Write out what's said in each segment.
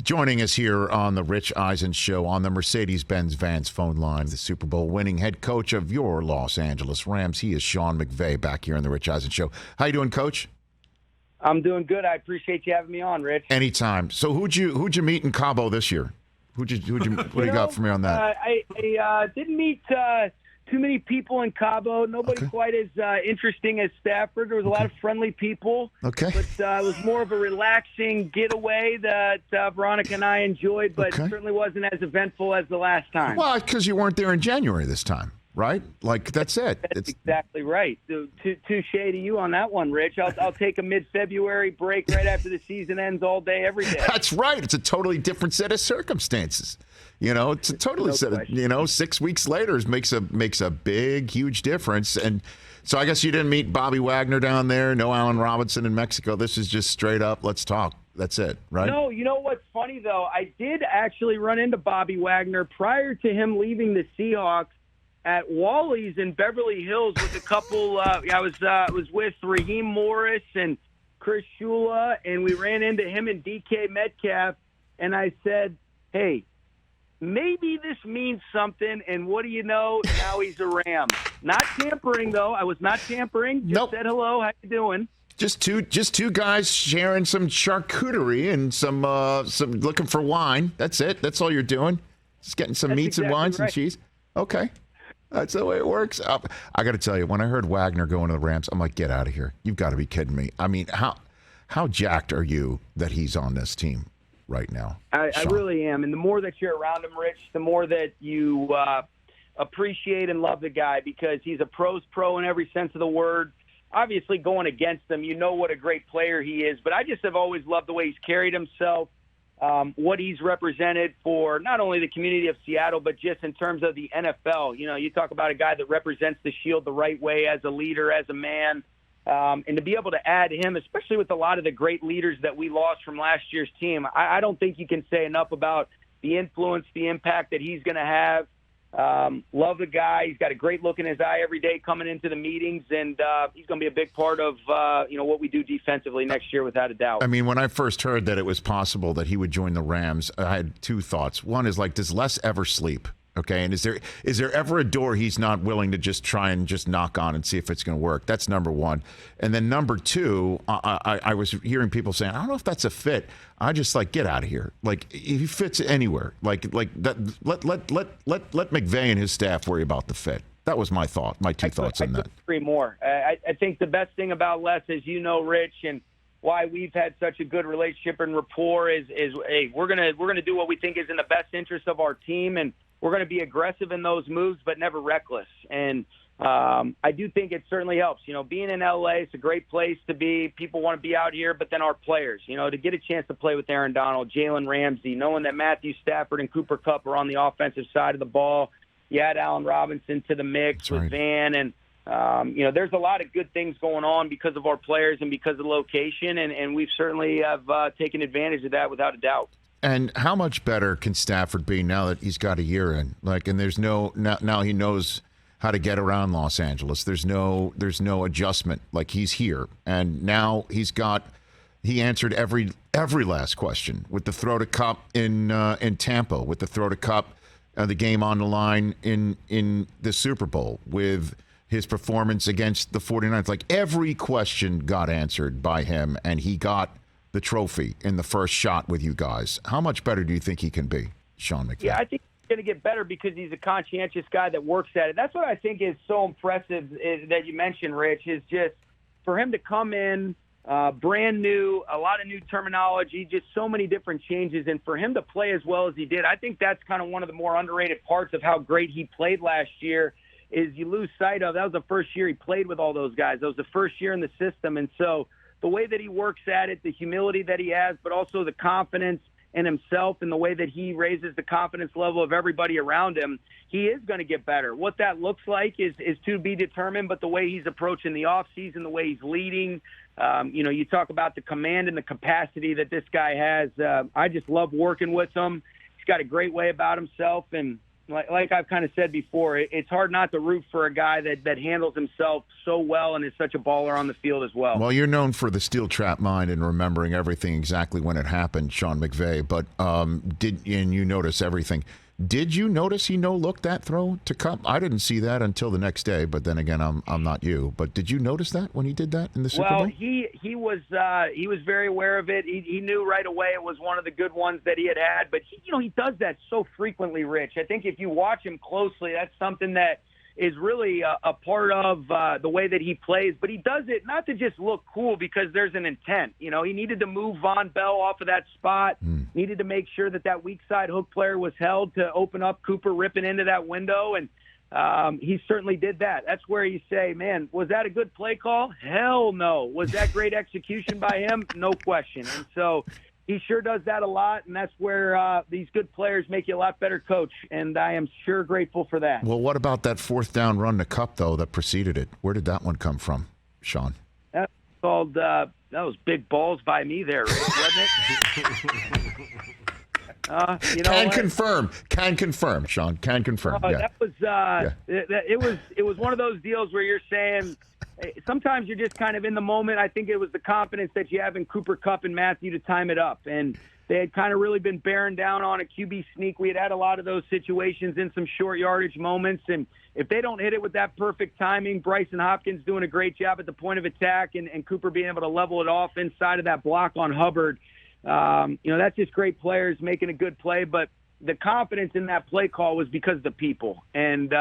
Joining us here on the Rich Eisen Show on the Mercedes-Benz Vans phone line, the Super Bowl winning head coach of your Los Angeles Rams. He is Sean McVay back here on the Rich Eisen Show. How you doing, Coach? I'm doing good. I appreciate you having me on, Rich. Anytime. So who'd you meet in Cabo this year? What do you got for me on that? I didn't meet too many people in Cabo. Nobody quite as interesting as Stafford. There was a lot of friendly people. Okay. But it was more of a relaxing getaway that Veronica and I enjoyed, but certainly wasn't as eventful as the last time. Well, because you weren't there in January this time, right? Like, that's it. That's exactly right. Touche to you on that one, Rich. I'll take a mid-February break right after the season ends all day, every day. That's right. It's a totally different set of circumstances. It's a totally set of, 6 weeks later makes a big, huge difference. And so I guess you didn't meet Bobby Wagner down there, no Allen Robinson in Mexico. This is just straight up, let's talk. That's it, right? No, you know what's funny, though? I did actually run into Bobby Wagner prior to him leaving the Seahawks at Wally's in Beverly Hills with a couple. I was with Raheem Morris and Chris Shula, and we ran into him and DK Metcalf, and I said, hey, maybe this means something, and what do you know? Now he's a Ram. Not tampering, though. I was not tampering. Just said hello. How you doing? Just two guys sharing some charcuterie and some looking for wine. That's it. That's all you're doing. Just getting some meats and wines and cheese. Okay. That's the way it works. I got to tell you, when I heard Wagner going to the Rams, I'm like, get out of here. You've got to be kidding me. I mean, how jacked are you that he's on this team right now? I really am. And the more that you're around him, Rich, the more that you appreciate and love the guy, because he's a pro's pro in every sense of the word. Obviously, going against him, you know what a great player he is. But I just have always loved the way he's carried himself, what he's represented for not only the community of Seattle, but just in terms of the NFL. You talk about a guy that represents the Shield the right way as a leader, as a man. And to be able to add him, especially with a lot of the great leaders that we lost from last year's team, I don't think you can say enough about the influence, the impact that he's going to have. Love the guy. He's got a great look in his eye every day coming into the meetings, and he's going to be a big part of what we do defensively next year, without a doubt. I mean, when I first heard that it was possible that he would join the Rams, I had two thoughts. One is, like, does Les ever sleep? Okay, and is there ever a door he's not willing to just try and just knock on and see if it's going to work? That's number one. And then number two, I was hearing people saying, I don't know if that's a fit. I just get out of here. Like, he fits anywhere. Like that. Let McVay and his staff worry about the fit. That was my thought. My two thoughts on that. I couldn't agree more. I think the best thing about Les, as you know, Rich, and why we've had such a good relationship and rapport is hey, we're gonna do what we think is in the best interest of our team, and we're going to be aggressive in those moves, but never reckless. And I do think it certainly helps. Being in L.A., it's a great place to be. People want to be out here, but then our players, to get a chance to play with Aaron Donald, Jalen Ramsey, knowing that Matthew Stafford and Cooper Kupp are on the offensive side of the ball. You add Allen Robinson to the mix with Van, and there's a lot of good things going on because of our players and because of the location, and we've certainly have taken advantage of that without a doubt. And how much better can Stafford be now that he's got a year in? And there's now he knows how to get around Los Angeles. There's no adjustment. He's here, and now he answered every last question with the throw to Kupp in Tampa, with the throw to Kupp, the game on the line in the Super Bowl, with his performance against the 49ers. Every question got answered by him, and he got the trophy in the first shot with you guys. How much better do you think he can be, Sean McVay? Yeah, I think he's going to get better because he's a conscientious guy that works at it. That's what I think is so impressive that you mentioned, Rich, is just for him to come in brand new, a lot of new terminology, just so many different changes, and for him to play as well as he did. I think that's kind of one of the more underrated parts of how great he played last year is you lose sight of. That was the first year he played with all those guys. That was the first year in the system, and so the way that he works at it, the humility that he has, but also the confidence in himself and the way that he raises the confidence level of everybody around him, he is going to get better. What that looks like is to be determined, but the way he's approaching the offseason, the way he's leading, you talk about the command and the capacity that this guy has. I just love working with him. He's got a great way about himself, and like I've kind of said before, it's hard not to root for a guy that handles himself so well and is such a baller on the field as well. Well, you're known for the steel trap mind and remembering everything exactly when it happened, Sean McVay. But and you notice everything. Did you notice he no-looked that throw to Kupp? I didn't see that until the next day. But then again, I'm not you. But did you notice that when he did that in the Super Bowl? Well, he was very aware of it. He knew right away it was one of the good ones that he had. But he does that so frequently, Rich. I think if you watch him closely, that's something that is really a part of the way that he plays. But he does it not to just look cool because there's an intent. He needed to move Von Bell off of that spot, needed to make sure that weak side hook player was held to open up Cooper ripping into that window. And he certainly did that. That's where you say, man, was that a good play call? Hell no. Was that great execution by him? No question. And so he sure does that a lot, and that's where these good players make you a lot better coach, and I am sure grateful for that. Well, what about that fourth down run to Kupp, though, that preceded it? Where did that one come from, Sean? That's called that was big balls by me there, Rich, wasn't it? Can confirm, Sean. Can confirm. Yeah. That was it was one of those deals where you're saying sometimes you're just kind of in the moment. I think it was the confidence that you have in Cooper, Kupp, and Matthew to time it up. And they had kind of really been bearing down on a QB sneak. We had a lot of those situations in some short yardage moments. And if they don't hit it with that perfect timing, Bryson Hopkins doing a great job at the point of attack and Cooper being able to level it off inside of that block on Hubbard, that's just great players making a good play. But the confidence in that play call was because of the people. And,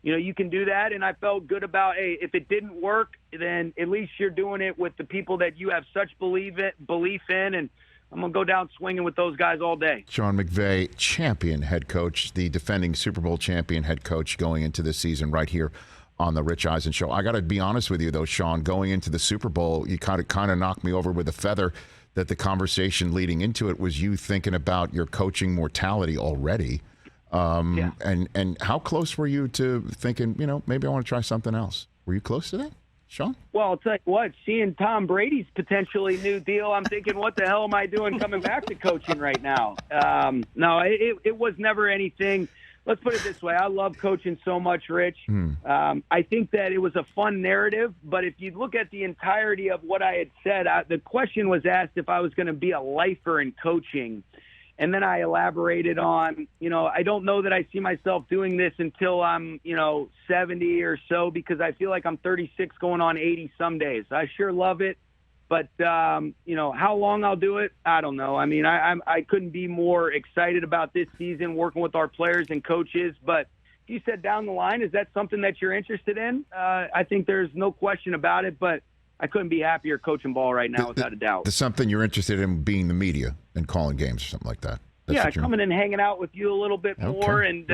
you can do that, and I felt good about, hey, if it didn't work, then at least you're doing it with the people that you have such belief in, and I'm going to go down swinging with those guys all day. Sean McVay, champion head coach, the defending Super Bowl champion head coach going into this season right here on the Rich Eisen Show. I got to be honest with you, though, Sean, going into the Super Bowl, you kind of knocked me over with a feather that the conversation leading into it was you thinking about your coaching mortality already. Yeah. And how close were you to thinking, maybe I want to try something else? Were you close to that, Sean? Well, I'll tell you what, seeing Tom Brady's potentially new deal, I'm thinking, what the hell am I doing coming back to coaching right now? No, it was never anything. Let's put it this way. I love coaching so much, Rich. I think that it was a fun narrative, but if you look at the entirety of what I had said, the question was asked if I was going to be a lifer in coaching. And then I elaborated on, I don't know that I see myself doing this until I'm, 70 or so, because I feel like I'm 36 going on 80 some days. I sure love it. But, how long I'll do it, I don't know. I mean, I couldn't be more excited about this season working with our players and coaches. But you said down the line, is that something that you're interested in? I think there's no question about it. But I couldn't be happier coaching ball right now, without a doubt. There's something you're interested in being the media and calling games or something like that. Coming and hanging out with you a little bit more. And,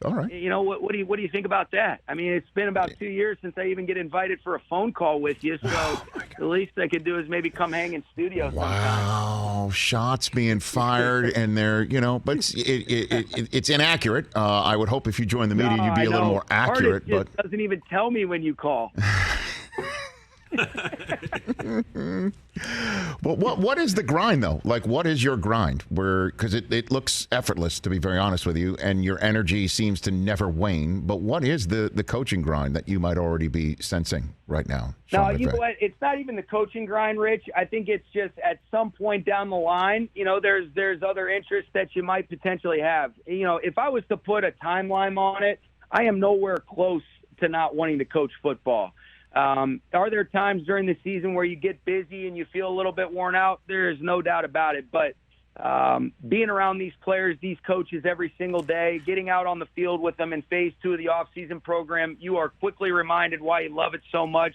all right. What do you think about that? I mean, it's been about 2 years since I even get invited for a phone call with you. So the least I could do is maybe come hang in studio sometime. Wow. Shots being fired and they're, but it's inaccurate. I would hope if you join the media, you'd be a little more accurate. But it doesn't even tell me when you call. Well, what is the grind, though? Like, what is your grind? Because it looks effortless, to be very honest with you, and your energy seems to never wane. But what is the coaching grind that you might already be sensing right now? No, you know what? It's not even the coaching grind, Rich. I think it's just at some point down the line, there's other interests that you might potentially have. If I was to put a timeline on it, I am nowhere close to not wanting to coach football. Are there times during the season where you get busy and you feel a little bit worn out? There is no doubt about it. But being around these players, these coaches every single day, getting out on the field with them in phase 2 of the off-season program, you are quickly reminded why you love it so much.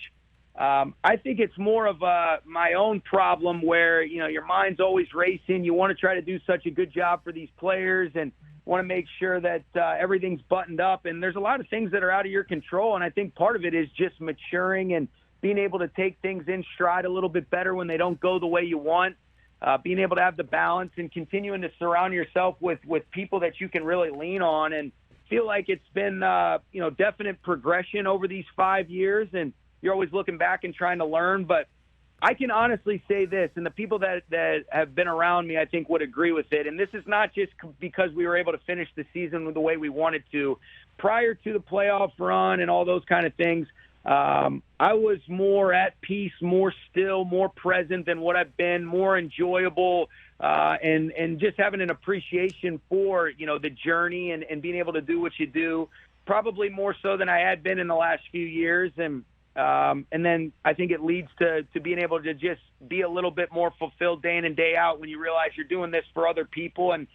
I think it's more of my own problem where, your mind's always racing. You want to try to do such a good job for these players and want to make sure that everything's buttoned up. And there's a lot of things that are out of your control. And I think part of it is just maturing and being able to take things in stride a little bit better when they don't go the way you want, being able to have the balance and continuing to surround yourself with people that you can really lean on, and feel like it's been, definite progression over these 5 years. And you're always looking back and trying to learn. But I can honestly say this, and the people that have been around me, I think, would agree with it. And this is not just because we were able to finish the season the way we wanted to. Prior to the playoff run and all those kind of things, I was more at peace, more still, more present than what I've been, more enjoyable, and just having an appreciation for, the journey and being able to do what you do, probably more so than I had been in the last few years. And then I think it leads to being able to just be a little bit more fulfilled day in and day out when you realize you're doing this for other people. And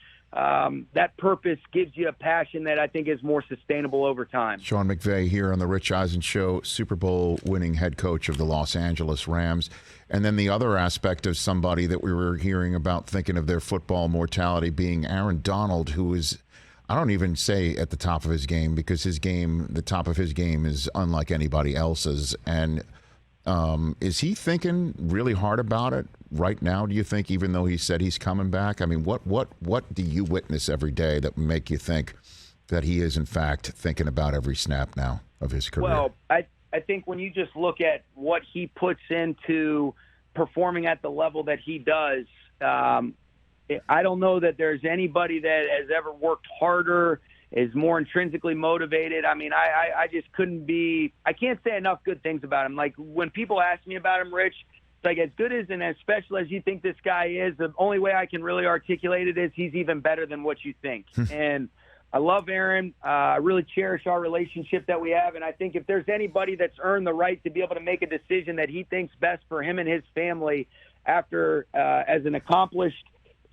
that purpose gives you a passion that I think is more sustainable over time. Sean McVay here on the Rich Eisen Show, Super Bowl winning head coach of the Los Angeles Rams. And then the other aspect of somebody that we were hearing about thinking of their football mortality being Aaron Donald, who is, I don't even say at the top of his game, because the top of his game is unlike anybody else's. And is he thinking really hard about it right now, do you think, even though he said he's coming back? I mean, what do you witness every day that would make you think that he is, in fact, thinking about every snap now of his career? Well, I think when you just look at what he puts into performing at the level that he does, I don't know that there's anybody that has ever worked harder, is more intrinsically motivated. I mean, I just I can't say enough good things about him. Like, when people ask me about him, Rich, it's like, as good as and as special as you think this guy is, the only way I can really articulate it is he's even better than what you think. And I love Aaron. I really cherish our relationship that we have. And I think if there's anybody that's earned the right to be able to make a decision that he thinks best for him and his family after as an accomplished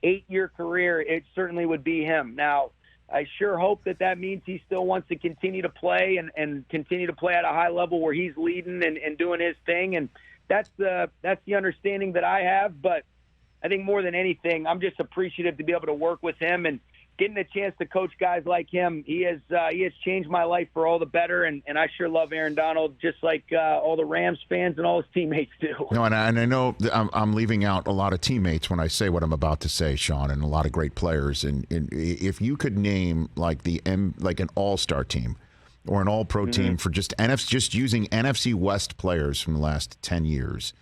8-year career, it certainly would be him. Now, I sure hope that means he still wants to continue to play and continue to play at a high level where he's leading and doing his thing. And that's the understanding that I have. But I think more than anything, I'm just appreciative to be able to work with him and getting a chance to coach guys like him. He has changed my life for all the better, and I sure love Aaron Donald, just like all the Rams fans and all his teammates do. No, and I know I'm leaving out a lot of teammates when I say what I'm about to say, Sean, and a lot of great players. And if you could name like an all-star team or an all-pro team for just using NFC West players from the last 10 years,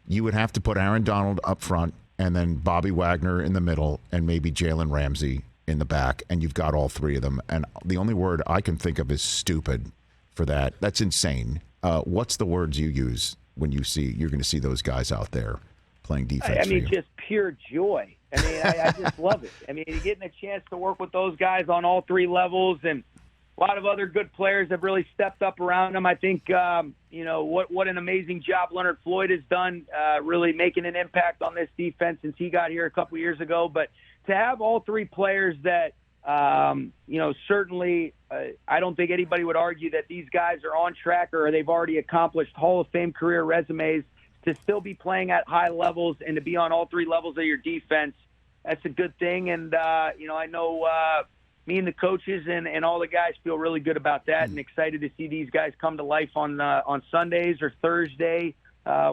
you would have to put Aaron Donald up front, and then Bobby Wagner in the middle, and maybe Jalen Ramsey in the back, and you've got all three of them. And the only word I can think of is stupid for that. That's insane. What's the words you use when you're going to see those guys out there playing defense? I mean, just pure joy. I mean, I just love it. I mean, getting a chance to work with those guys on all three levels, and a lot of other good players have really stepped up around them. I think, what an amazing job Leonard Floyd has done, really making an impact on this defense since he got here a couple years ago. But to have all three players that, certainly I don't think anybody would argue that these guys are on track or they've already accomplished Hall of Fame career resumes, to still be playing at high levels and to be on all three levels of your defense, that's a good thing. And, I know me and the coaches and all the guys feel really good about that and excited to see these guys come to life on Sundays or Thursday,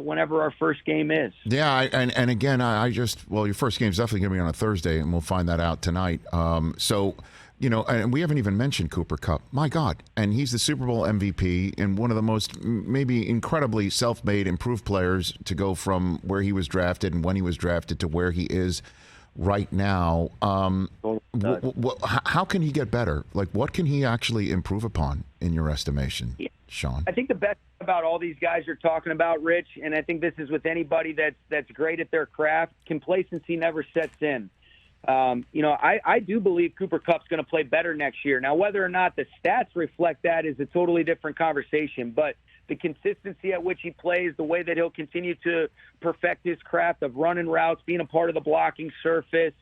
whenever our first game is. Yeah, and again, your first game is definitely going to be on a Thursday, and we'll find that out tonight. And we haven't even mentioned Cooper Kupp. My God. And he's the Super Bowl MVP and one of the most maybe incredibly self-made, improved players to go from where he was drafted and when he was drafted to where he is right now. How can he get better? Like, what can he actually improve upon in your estimation, Sean? I think the best about all these guys you're talking about, Rich, and I think this is with anybody that's great at their craft, complacency never sets in. I do believe Cooper Kupp's going to play better next year. Now, whether or not the stats reflect that is a totally different conversation, but the consistency at which he plays, the way that he'll continue to perfect his craft of running routes, being a part of the blocking surface,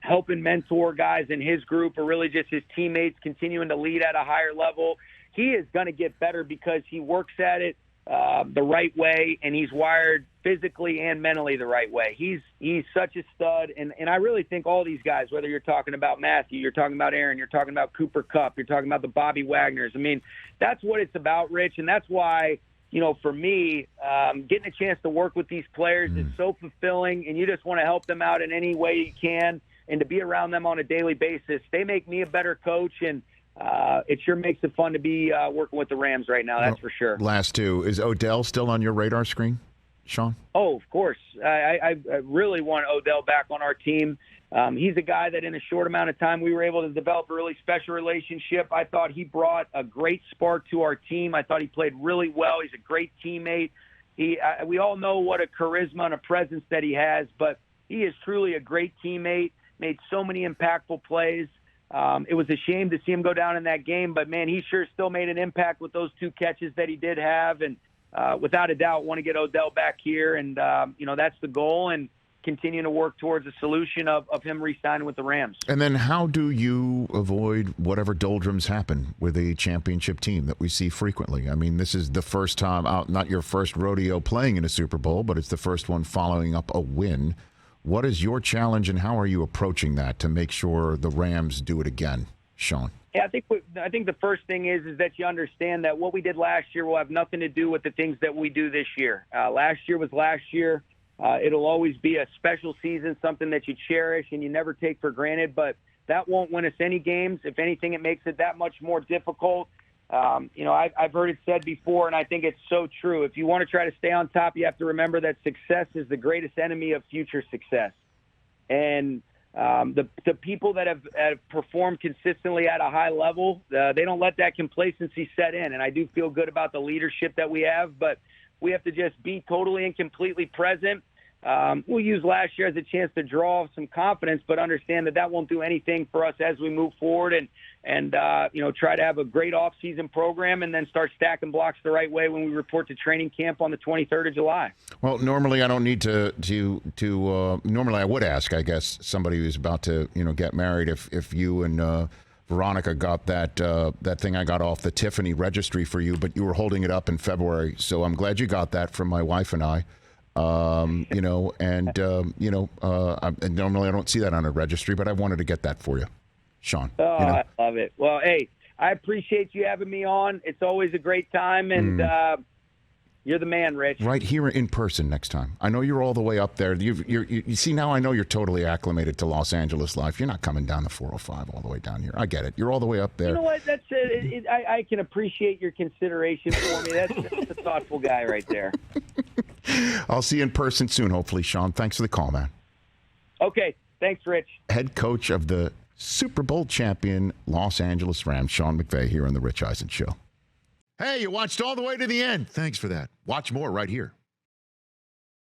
helping mentor guys in his group, or really just his teammates continuing to lead at a higher level. He is going to get better because he works at it the right way, and he's wired physically and mentally the right way. He's such a stud, and I really think all these guys, whether you're talking about Matthew, you're talking about Aaron, you're talking about Cooper Kupp, you're talking about the Bobby Wagners. I mean, that's what it's about, Rich, and that's why, for me, getting a chance to work with these players is so fulfilling, and you just want to help them out in any way you can, and to be around them on a daily basis. They make me a better coach, and it sure makes it fun to be working with the Rams right now, that's for sure. Last two. Is Odell still on your radar screen, Sean? Oh, of course. I really want Odell back on our team. He's a guy that in a short amount of time we were able to develop a really special relationship. I thought he brought a great spark to our team. I thought he played really well. He's a great teammate. We all know what a charisma and a presence that he has, but he is truly a great teammate, made so many impactful plays. It was a shame to see him go down in that game, but, man, he sure still made an impact with those 2 catches that he did have. And without a doubt, want to get Odell back here. And, that's the goal, and continuing to work towards a solution of him re-signing with the Rams. And then how do you avoid whatever doldrums happen with a championship team that we see frequently? I mean, this is the first time out, not your first rodeo playing in a Super Bowl, but it's the first one following up a win. What is your challenge, and how are you approaching that to make sure the Rams do it again, Sean? Yeah, I think the first thing is that you understand that what we did last year will have nothing to do with the things that we do this year. Last year was last year. It'll always be a special season, something that you cherish and you never take for granted, but that won't win us any games. If anything, it makes it that much more difficult. I've heard it said before, and I think it's so true. If you want to try to stay on top, you have to remember that success is the greatest enemy of future success. And the people that have performed consistently at a high level, they don't let that complacency set in. And I do feel good about the leadership that we have, but we have to just be totally and completely present. We'll use last year as a chance to draw some confidence, but understand that won't do anything for us as we move forward and try to have a great off-season program and then start stacking blocks the right way when we report to training camp on the 23rd of July. Well, normally I don't need to normally I would ask, I guess, somebody who's about to, get married if you and Veronica got that thing I got off the Tiffany registry for you, but you were holding it up in February. So I'm glad you got that from my wife and I. Normally I don't see that on a registry, but I wanted to get that for you, Sean. I love it. Well, hey, I appreciate you having me on. It's always a great time, and you're the man, Rich. Right here in person next time. I know you're all the way up there. You see, now I know you're totally acclimated to Los Angeles life. You're not coming down the 405 all the way down here. I get it. You're all the way up there. You know what? That's it. I can appreciate your consideration for me. That's a thoughtful guy right there. I'll see you in person soon, hopefully, Sean. Thanks for the call, man. Okay. Thanks, Rich. Head coach of the Super Bowl champion Los Angeles Rams, Sean McVay, here on The Rich Eisen Show. Hey, you watched all the way to the end. Thanks for that. Watch more right here.